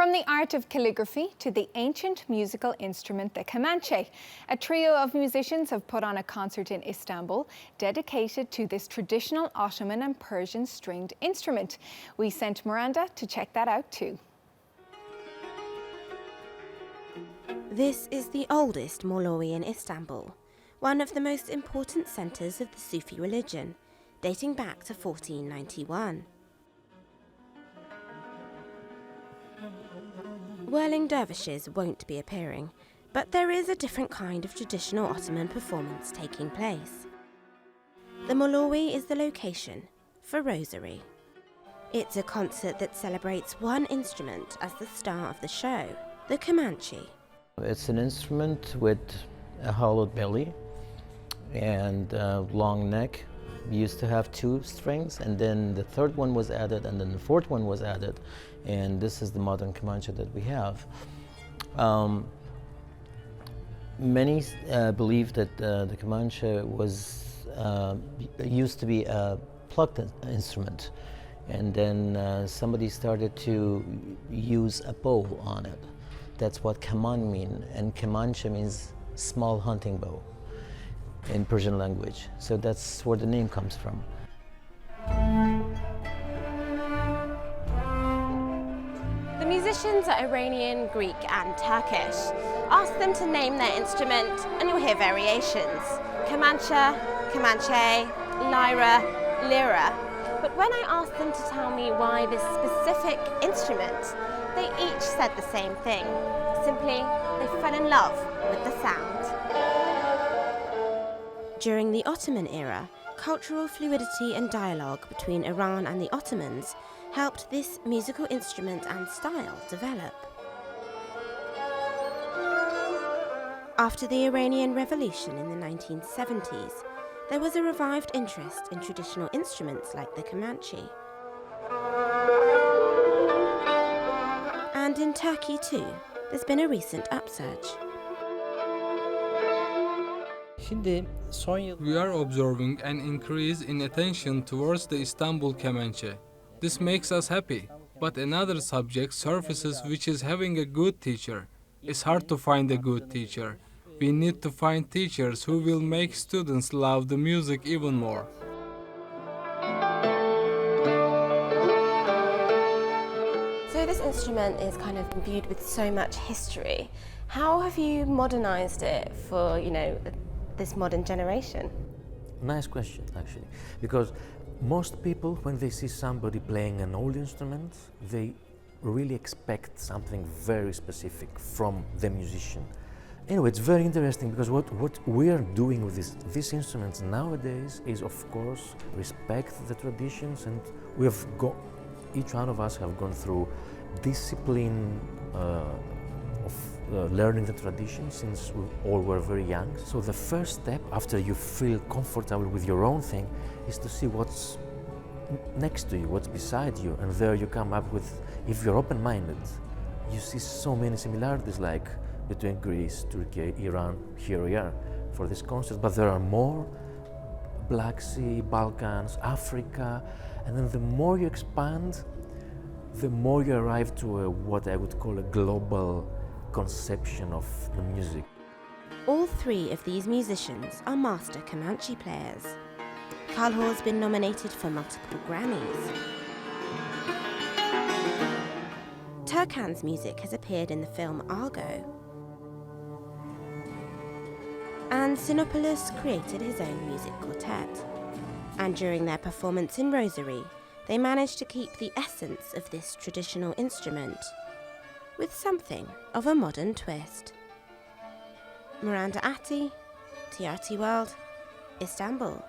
From the art of calligraphy to the ancient musical instrument, the kemanche. A trio of musicians have put on a concert in Istanbul dedicated to this traditional Ottoman and Persian stringed instrument. We sent Miranda to check that out too. This is the oldest Mawlawee in Istanbul, one of the most important centres of the Sufi religion, dating back to 1491. Whirling dervishes won't be appearing, but there is a different kind of traditional Ottoman performance taking place. The Mawlawee is the location for Rosary. It's a concert that celebrates one instrument as the star of the show, the kemanche. It's an instrument with a hollowed belly and a long neck. We used to have 2 strings, and then the third one was added, and then the fourth one was added, and this is the modern kemanche that we have. Many believe that the kemanche used to be a plucked instrument, and then somebody started to use a bow on it. That's what kaman means, and kemanche means small hunting bow in Persian language. So that's where the name comes from. The musicians are Iranian, Greek and Turkish. Ask them to name their instrument and you'll hear variations. Kemanche, kemanche, lyra, lira. But when I asked them to tell me why this specific instrument, they each said the same thing. Simply, they fell in love with the sound. During the Ottoman era, cultural fluidity and dialogue between Iran and the Ottomans helped this musical instrument and style develop. After the Iranian Revolution in the 1970s, there was a revived interest in traditional instruments like the kemanche. And in Turkey too, there's been a recent upsurge. We are observing an increase in attention towards the Istanbul kemanche. This makes us happy. But another subject surfaces, which is having a good teacher. It's hard to find a good teacher. We need to find teachers who will make students love the music even more. So this instrument is kind of imbued with so much history. How have you modernized it for, this modern generation? Nice question, actually, because most people, when they see somebody playing an old instrument, they really expect something very specific from the musician. Anyway, it's very interesting because what we are doing with these instruments nowadays is, of course, respect the traditions, and each one of us have gone through discipline of learning the tradition since we all were very young. So the first step, after you feel comfortable with your own thing, is to see what's next to you, what's beside you, and there you come up with, if you're open-minded, you see so many similarities, like between Greece, Turkey, Iran. Here we are for this concert, but there are more: Black Sea, Balkans, Africa, and then the more you expand, the more you arrive to what I would call a global conception of the music. All 3 of these musicians are master kemanche players. Kalhor's been nominated for multiple Grammys. Turkan's music has appeared in the film Argo. And Sinopoulos created his own music quartet. And during their performance in Rosary, they managed to keep the essence of this traditional instrument with something of a modern twist. Miranda, TRT World, Istanbul.